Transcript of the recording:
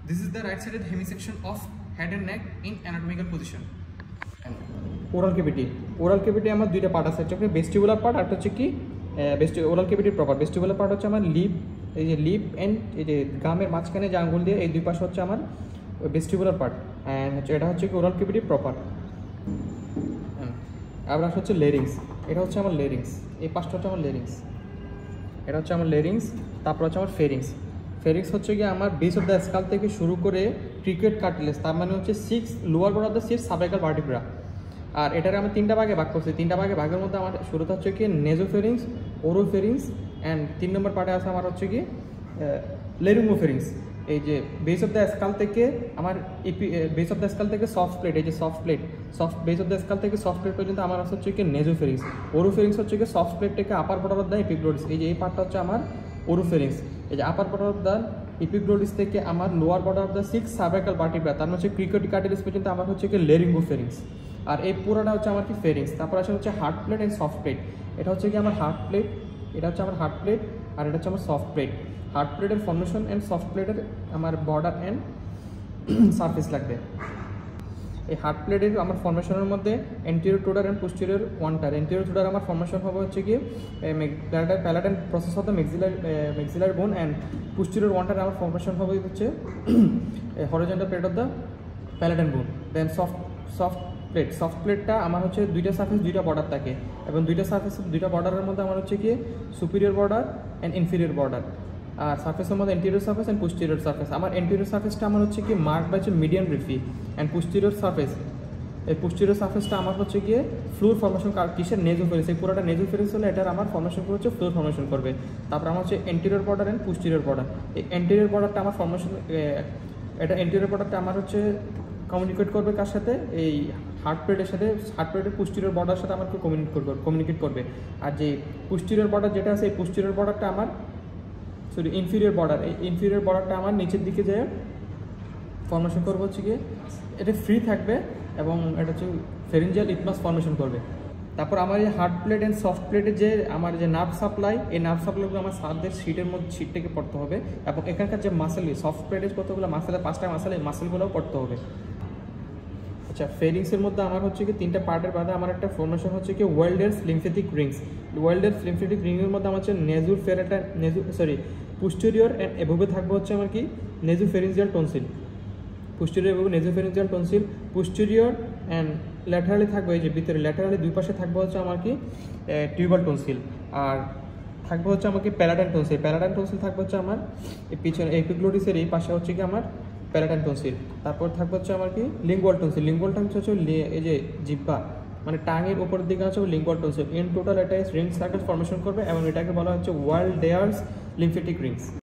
This is the right sided hemisection of head and neck in anatomical position. Oral cavity, oral cavity আমার দুইটা part আছে, একটা vestibular part আর হচ্ছে কি oral ক্যাভিটির proper. Vestibular part হচ্ছে আমার লিপ, এই যে লিপ অ্যান্ড এই যে গামের মাঝখানে যে আঙ্গুল দিয়ে এই দুই পাশে হচ্ছে আমার ভেস্টিবুলার পার্ট, অ্যান্ড হচ্ছে এটা হচ্ছে কি ওরাল ক্যাভিটির প্রপার। আবার হচ্ছে লেরিংস, এটা হচ্ছে আমার লেরিংস, এই পাশটা হচ্ছে আমার লেরিংস, এটা হচ্ছে আমার লেরিংস। তারপর হচ্ছে আমার ফেরিংস। ফেরিংস হচ্ছে গিয়ে আমার বেস অফ দ্য স্কাল থেকে শুরু করে ক্রিকেট কার্টিলেজ, তার মানে হচ্ছে 6 lower border of the 6 cervical vertebra. আর এটারে আমি 3টা ভাগে ভাগ করছি। 3টা ভাগের মধ্যে আমার শুরুতে হচ্ছে কি নেজোফেরিংস, ওরোফেরিংস অ্যান্ড 3 নম্বর পার্টে আছে আমার হচ্ছে কি লেরিঙ্গোফেরিংস। এই যে বেস অফ দ্য স্কাল থেকে আমার বেস অফ দ্য স্কাল থেকে সফট প্লেট, এই যে soft plate, base of the skull থেকে সফট প্লেট পর্যন্ত আমার হচ্ছে কি নেজোফেরিংস। ওরোফেরিংস হচ্ছে কি সফট প্লেট থেকে upper border of the epiglottis, এই যে এই পার্টটা হচ্ছে আমার ওরোফেরিংস। এই যে upper border of the epiglottis থেকে আমার lower border of the 6 cervical vertebra, তার মানে হচ্ছে ক্রিকেট কার্টিলেজ পর্যন্ত আমার হচ্ছে কি লেরিঙ্গোফেরিংস। আর এই পুরোটা হচ্ছে আমার কি ফেরিংস। তারপর আসলে হচ্ছে hard plate and soft plate. এটা হচ্ছে কি আমার হার্ড প্লেট, এটা হচ্ছে আমার হার্ড প্লেট, আর এটা হচ্ছে আমার সফট প্লেট। হার্ড প্লেটের ফর্মেশন অ্যান্ড সফট প্লেটের আমার বর্ডার অ্যান্ড সারফেস লাগবে। এই হার্ড প্লেটের আমার ফর্মেশনের মধ্যে anterior two third and posterior one third. Anterior two third আমার ফর্মেশন হবে হচ্ছে কি palatine process of the maxillary bone, and posterior one third আমার ফর্মেশন হবে হচ্ছে horizontal plate of the palatine bone. Then soft প্লেটটা আমার হচ্ছে দুইটা সারফেস দুইটা বর্ডার থাকে, এবং দুইটা সারফেস দুইটা বর্ডারের মধ্যে আমার হচ্ছে কি superior border and inferior border. আর সারফেসের মধ্যে anterior surface and posterior surface. আমার এন্টিরিয়র সারফেসটা আমার হচ্ছে কি mark by median raphe, and posterior surface, এই পোস্টেরিয়র সারফেসটা আমার হচ্ছে গিয়ে ফ্লুর ফর্মেশন কিসের নেজোফেরিংস। এই পুরোটা নেজোফেরিংস হলে এটার আমার ফর্মেশন হচ্ছে ফ্লুর ফর্মেশন করবে। তারপর আমার হচ্ছে anterior border and posterior border. এই এন্টিরিয়র বর্ডারটা আমার ফর্মেশন, এটা এন্টিরিয়র বর্ডারটা আমার হচ্ছে কমিউনিকেট করবে কার সাথে, এই হার্ড প্লেটের সাথে। হার্ড প্লেটের পোস্টেরিয়র বর্ডারের সাথে আমাকে কমিউনিকেট করবে। আর যে পোস্টেরিয়র বর্ডার যেটা আছে, এই পোস্টেরিয়র বর্ডারটা আমার ইনফিরিয়র বর্ডার, এই ইনফিরিয়র বর্ডারটা আমার নিচের দিকে যে ফর্মেশন করবো হচ্ছে গিয়ে এটা ফ্রি থাকবে, এবং এটা হচ্ছে ফেরিঞ্জিয়াল ইটমাস ফর্মেশন করবে। তারপর আমার এই হার্ড প্লেট অ্যান্ড সফট প্লেটের যে আমার যে নার্ভ সাপ্লাই, এই নার্ভ সাপ্লাইগুলো আমার সার্ভের সিট থেকে পড়তে হবে, এবং এখানকার যে মাসেল, সফট প্লেটের কতগুলো মাসেলের 5টা মাসেল, এই মাসেলগুলোও পড়তে হবে। আচ্ছা, ফেরিংসের মধ্যে আমার হচ্ছে কি 3টা পার্টের বাদে আমার একটা ফর্মেশন হচ্ছে কি welders lymphatic Rings. Welders lymphatic রিংয়ের মধ্যে আমার হচ্ছে পোস্টেরিয়র অ্যান্ড এভাবে থাকবে হচ্ছে আমার কি নেজোফেরিঞ্জিয়াল টনসিল, পোস্টেরিয়র এবং নেজোফেরিঞ্জিয়াল টনসিল। পোস্টেরিয়র অ্যান্ড ল্যাটারালি থাকবে, এই যে ভিতরে ল্যাটারালি দুই পাশে থাকবে হচ্ছে আমার কি টিউবাল টনসিল। আর থাকবে হচ্ছে আমাকে প্যালাটাইন টনসিল। প্যালাটাইন টনসিল থাকবে হচ্ছে আমার এই পিছনে এপিগ্লোটিসের এই পাশে হচ্ছে কি আমার প্যালাটাইন টনসিল। তারপর থাকবে হচ্ছে আমার কি লিঙ্গুয়াল টনসিল। লিঙ্গুয়াল টনসিল হচ্ছে এই যে জিহ্বা মানে টাঙের উপরের দিকে হচ্ছে লিঙ্গুয়াল টনসিল। ইন টোটাল এটা রিং সার্কেল ফর্মেশন করবে, এবং এটাকে বলা হচ্ছে ওয়াইল্ডার্স লিম্ফেটিক রিংস।